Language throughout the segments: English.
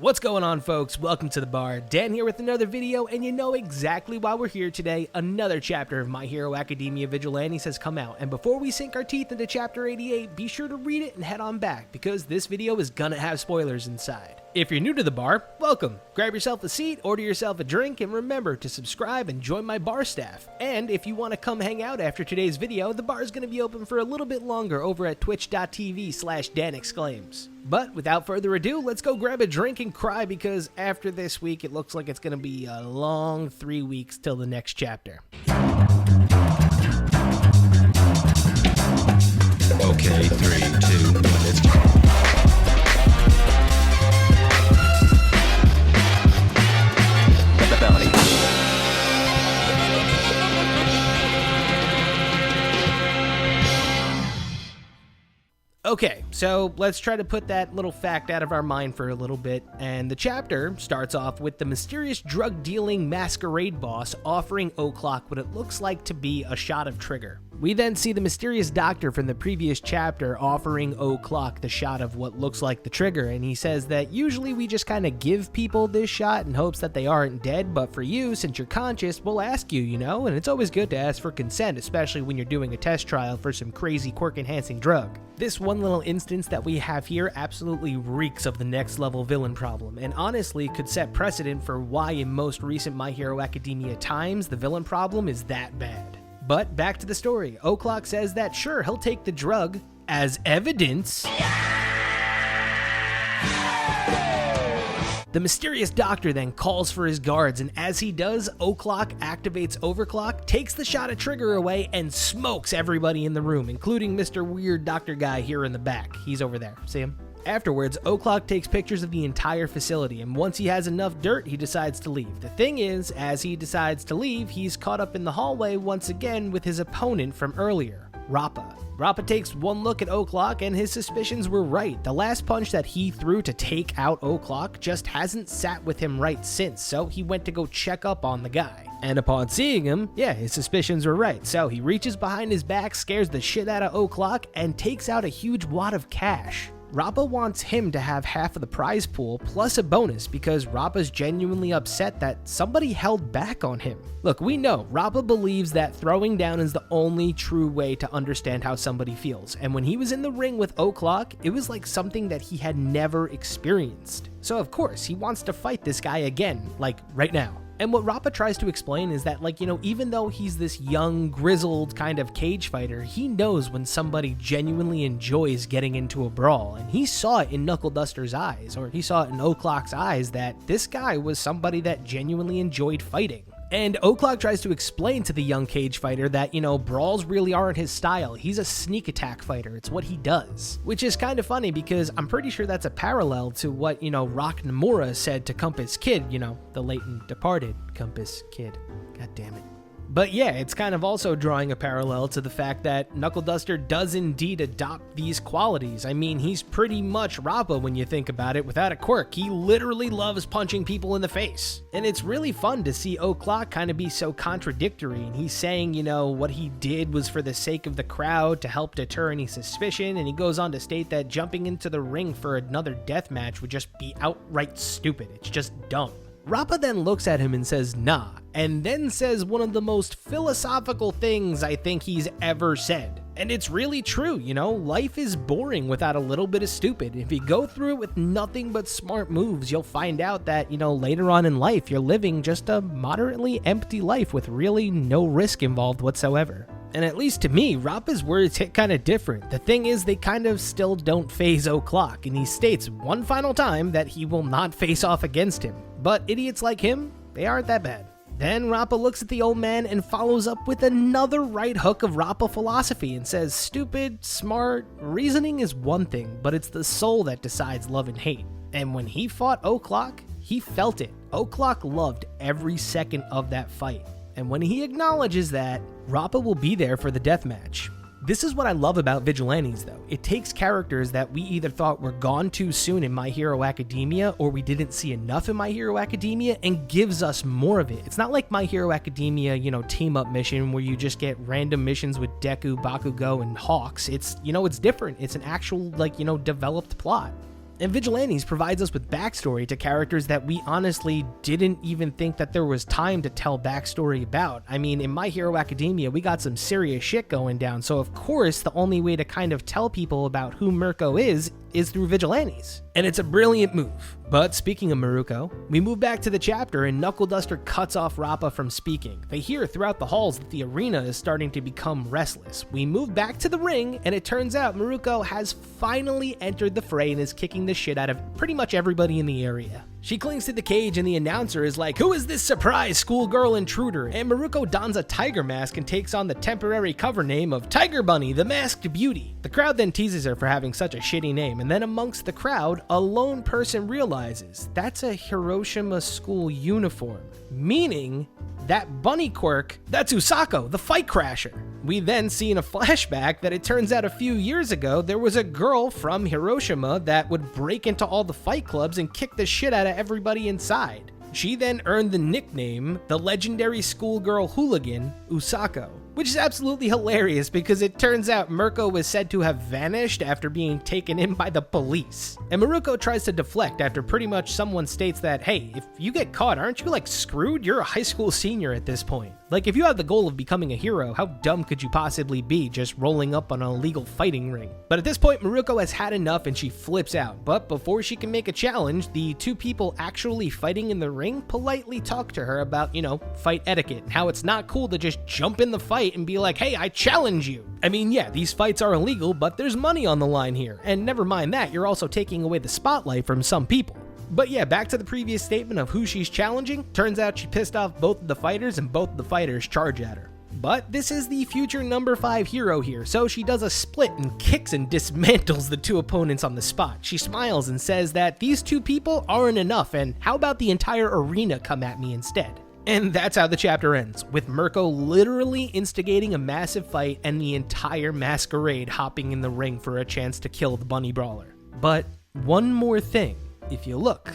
What's going on, folks? Welcome to the bar. Dan here with another video, and you know exactly why we're here today. Another chapter of My Hero Academia Vigilantes has come out, and before we sink our teeth into chapter 88, be sure to read it and head on back, because this video is gonna have spoilers inside. If you're new to the bar, welcome. Grab yourself a seat, order yourself a drink, and remember to subscribe and join my bar staff. And if you want to come hang out after today's video, the bar is going to be open for a little bit longer over at twitch.tv/Dan Exclaims. But without further ado, let's go grab a drink and cry, because after this week, it looks like it's going to be a long 3 weeks till the next chapter. Okay, 3, 2, 1, let's go. Okay, so let's try to put that little fact out of our mind for a little bit, and the chapter starts off with the mysterious drug-dealing masquerade boss offering O'Clock what it looks like to be a shot of trigger. We then see the mysterious doctor from the previous chapter offering O'Clock the shot of what looks like the trigger, and he says that usually we just kind of give people this shot in hopes that they aren't dead, but for you, since you're conscious, we'll ask you, and it's always good to ask for consent, especially when you're doing a test trial for some crazy quirk-enhancing drug. This one little instance that we have here absolutely reeks of the next level villain problem, and honestly could set precedent for why in most recent My Hero Academia times the villain problem is that bad. But back to the story. O'Clock says that sure, he'll take the drug as evidence. The mysterious doctor then calls for his guards, and as he does, O'Clock activates Overclock, takes the shot of trigger away, and smokes everybody in the room, including Mr. Weird Doctor Guy here in the back. He's over there. See him? Afterwards, O'Clock takes pictures of the entire facility, and once he has enough dirt, he decides to leave. The thing is, as he decides to leave, he's caught up in the hallway once again with his opponent from earlier, Rappa. Rappa takes one look at O'Clock, and his suspicions were right. The last punch that he threw to take out O'Clock just hasn't sat with him right since, so he went to go check up on the guy. And upon seeing him, his suspicions were right. So he reaches behind his back, scares the shit out of O'Clock, and takes out a huge wad of cash. Rappa wants him to have half of the prize pool plus a bonus because Rappa's genuinely upset that somebody held back on him. Look, we know Rappa believes that throwing down is the only true way to understand how somebody feels, and when he was in the ring with O'Clock, it was like something that he had never experienced. So of course, he wants to fight this guy again, like right now. And what Rappa tries to explain is that, even though he's this young, grizzled kind of cage fighter, he knows when somebody genuinely enjoys getting into a brawl. And he saw it in Knuckle Duster's eyes, or he saw it in O'Clock's eyes, that this guy was somebody that genuinely enjoyed fighting. And O'Clock tries to explain to the young cage fighter that, brawls really aren't his style. He's a sneak attack fighter. It's what he does. Which is kind of funny because I'm pretty sure that's a parallel to what, Rock Nomura said to Compass Kid, the late and departed Compass Kid. God damn it. But yeah, it's kind of also drawing a parallel to the fact that Knuckle Duster does indeed adopt these qualities. I mean, he's pretty much Rappa when you think about it, without a quirk. He literally loves punching people in the face. And it's really fun to see O'Clock kind of be so contradictory, and he's saying, what he did was for the sake of the crowd to help deter any suspicion, and he goes on to state that jumping into the ring for another death match would just be outright stupid. It's just dumb. Rappa then looks at him and says, nah, and then says one of the most philosophical things I think he's ever said. And it's really true, life is boring without a little bit of stupid. If you go through it with nothing but smart moves, you'll find out that, later on in life, you're living just a moderately empty life with really no risk involved whatsoever. And at least to me, Rappa's words hit kind of different. The thing is, they kind of still don't faze O'Clock, and he states one final time that he will not face off against him. But idiots like him, they aren't that bad. Then Rappa looks at the old man and follows up with another right hook of Rappa philosophy and says, stupid, smart, reasoning is one thing, but it's the soul that decides love and hate. And when he fought O'Clock, he felt it. O'Clock loved every second of that fight. And when he acknowledges that, Rappa will be there for the deathmatch. This is what I love about Vigilantes, though. It takes characters that we either thought were gone too soon in My Hero Academia, or we didn't see enough in My Hero Academia, and gives us more of it. It's not like My Hero Academia, team-up mission where you just get random missions with Deku, Bakugo, and Hawks. It's, it's different. It's an actual, developed plot. And Vigilantes provides us with backstory to characters that we honestly didn't even think that there was time to tell backstory about. I mean, in My Hero Academia, we got some serious shit going down, so of course the only way to kind of tell people about who Mirko is through Vigilantes. And it's a brilliant move. But speaking of Mirko, we move back to the chapter and Knuckle Duster cuts off Rappa from speaking. They hear throughout the halls that the arena is starting to become restless. We move back to the ring and it turns out Mirko has finally entered the fray and is kicking the shit out of pretty much everybody in the area. She clings to the cage and the announcer is like, "Who is this surprise schoolgirl intruder?" And Mirko dons a tiger mask and takes on the temporary cover name of Tiger Bunny, the Masked Beauty. The crowd then teases her for having such a shitty name, and then amongst the crowd, a lone person realizes that's a Hiroshima school uniform, meaning that bunny quirk, that's Usako, the fight crasher. We then see in a flashback that it turns out a few years ago there was a girl from Hiroshima that would break into all the fight clubs and kick the shit out of everybody inside. She then earned the nickname, the legendary Schoolgirl Hooligan, Usako, which is absolutely hilarious because it turns out Mirko was said to have vanished after being taken in by the police. And Mirko tries to deflect after pretty much someone states that, hey, if you get caught, aren't you like screwed? You're a high school senior at this point. Like, if you have the goal of becoming a hero, how dumb could you possibly be just rolling up on an illegal fighting ring? But at this point, Mirko has had enough and she flips out. But before she can make a challenge, the two people actually fighting in the ring politely talk to her about, fight etiquette and how it's not cool to just jump in the fight and be like, hey, I challenge you. I mean, yeah, these fights are illegal, but there's money on the line here. And never mind that, you're also taking away the spotlight from some people. But yeah, back to the previous statement of who she's challenging. Turns out she pissed off both of the fighters and both of the fighters charge at her. But this is the future number 5 hero here, so she does a split and kicks and dismantles the two opponents on the spot. She smiles and says that these two people aren't enough, and how about the entire arena come at me instead? And that's how the chapter ends, with Mirko literally instigating a massive fight and the entire masquerade hopping in the ring for a chance to kill the bunny brawler. But one more thing. If you look,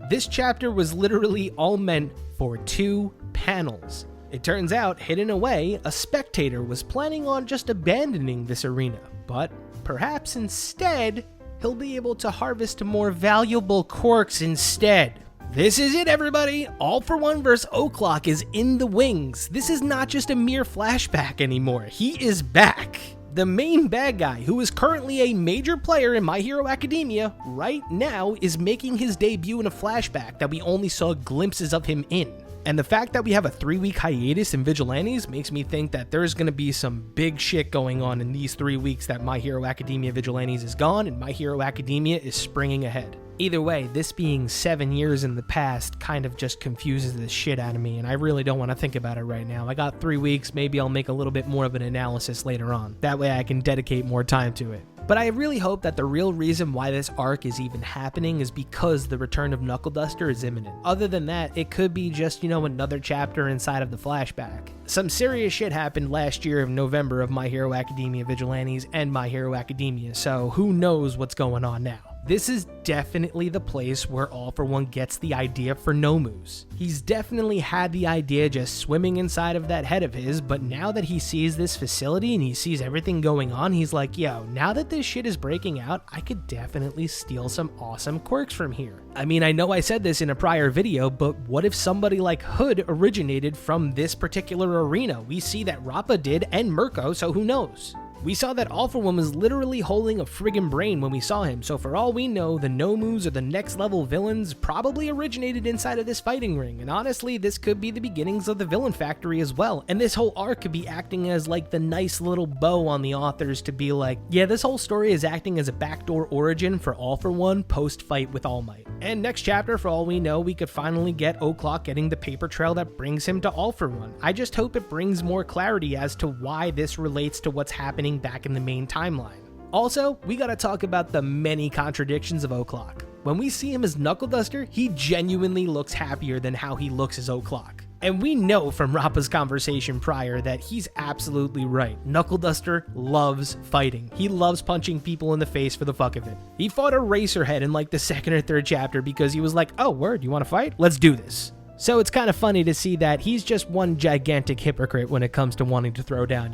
this chapter was literally all meant for 2 panels. It turns out, hidden away, a spectator was planning on just abandoning this arena, but perhaps instead, he'll be able to harvest more valuable quirks instead. This is it, everybody! All for One vs. O'Clock is in the wings. This is not just a mere flashback anymore. He is back. The main bad guy, who is currently a major player in My Hero Academia, right now is making his debut in a flashback that we only saw glimpses of him in. And the fact that we have a 3-week hiatus in Vigilantes makes me think that there's going to be some big shit going on in these 3 weeks that My Hero Academia Vigilantes is gone and My Hero Academia is springing ahead. Either way, this being 7 years in the past kind of just confuses the shit out of me, and I really don't want to think about it right now. I got 3 weeks, maybe I'll make a little bit more of an analysis later on. That way I can dedicate more time to it. But I really hope that the real reason why this arc is even happening is because the return of Knuckle Duster is imminent. Other than that, it could be just, another chapter inside of the flashback. Some serious shit happened last year in November of My Hero Academia Vigilantes and My Hero Academia, so who knows what's going on now. This is definitely the place where All for One gets the idea for Nomu's. He's definitely had the idea just swimming inside of that head of his, but now that he sees this facility and he sees everything going on, he's like, yo, now that this shit is breaking out, I could definitely steal some awesome quirks from here. I mean, I know I said this in a prior video, but what if somebody like Hood originated from this particular arena? We see that Rappa did and Mirko, so who knows? We saw that All for One was literally holding a friggin' brain when we saw him, so for all we know, the Nomus or the next level villains probably originated inside of this fighting ring, and honestly, this could be the beginnings of the villain factory as well, and this whole arc could be acting as like the nice little bow on the authors to be like, yeah, this whole story is acting as a backdoor origin for All for One post-fight with All Might. And next chapter, for all we know, we could finally get O'Clock getting the paper trail that brings him to All for One. I just hope it brings more clarity as to why this relates to what's happening back in the main timeline. Also, we gotta talk about the many contradictions of O'Clock. When we see him as Knuckle Duster, he genuinely looks happier than how he looks as O'Clock. And we know from Rappa's conversation prior that he's absolutely right. Knuckle Duster loves fighting. He loves punching people in the face for the fuck of it. He fought a Racerhead in like the 2nd or 3rd chapter because he was like, oh, word, you wanna fight? Let's do this. So it's kind of funny to see that he's just one gigantic hypocrite when it comes to wanting to throw down,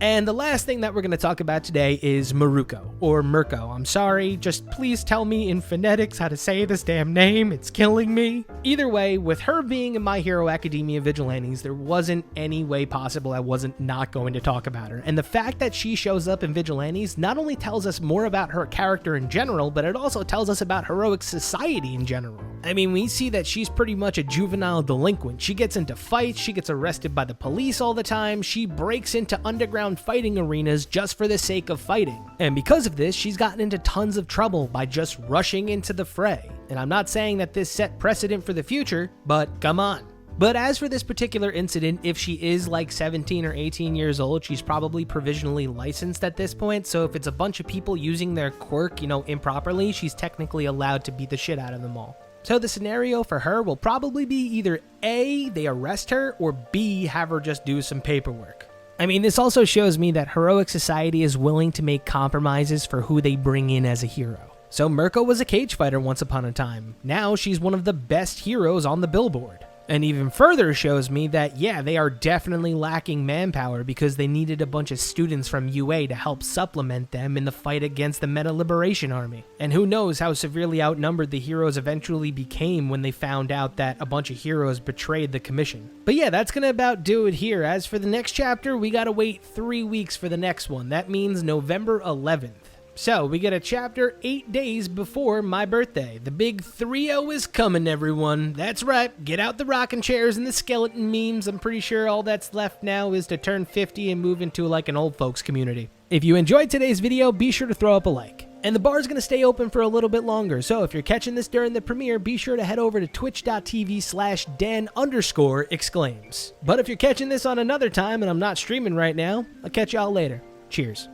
And the last thing that we're going to talk about today is Mirko, or Mirko. I'm sorry, just please tell me in phonetics how to say this damn name, it's killing me. Either way, with her being in My Hero Academia Vigilantes, there wasn't any way possible I wasn't not going to talk about her. And the fact that she shows up in Vigilantes not only tells us more about her character in general, but it also tells us about heroic society in general. I mean, we see that she's pretty much a juvenile delinquent. She gets into fights, she gets arrested by the police all the time, she breaks into underground fighting arenas just for the sake of fighting. And because of this, she's gotten into tons of trouble by just rushing into the fray. And I'm not saying that this set precedent for the future, but come on. But as for this particular incident, if she is like 17 or 18 years old, she's probably provisionally licensed at this point. So if it's a bunch of people using their quirk, improperly, she's technically allowed to beat the shit out of them all. So the scenario for her will probably be either A, they arrest her, or B, have her just do some paperwork. I mean, this also shows me that heroic society is willing to make compromises for who they bring in as a hero. So Mirko was a cage fighter once upon a time. Now she's one of the best heroes on the billboard. And even further shows me that, yeah, they are definitely lacking manpower because they needed a bunch of students from UA to help supplement them in the fight against the Meta Liberation Army. And who knows how severely outnumbered the heroes eventually became when they found out that a bunch of heroes betrayed the commission. But yeah, that's gonna about do it here. As for the next chapter, we gotta wait 3 weeks for the next one. That means November 11th. So, we get a chapter 8 days before my birthday. The big 3-0 is coming, everyone. That's right, get out the rocking chairs and the skeleton memes. I'm pretty sure all that's left now is to turn 50 and move into like an old folks community. If you enjoyed today's video, be sure to throw up a like. And the bar is going to stay open for a little bit longer, so if you're catching this during the premiere, be sure to head over to twitch.tv/Dan_exclaims. But if you're catching this on another time and I'm not streaming right now, I'll catch y'all later. Cheers.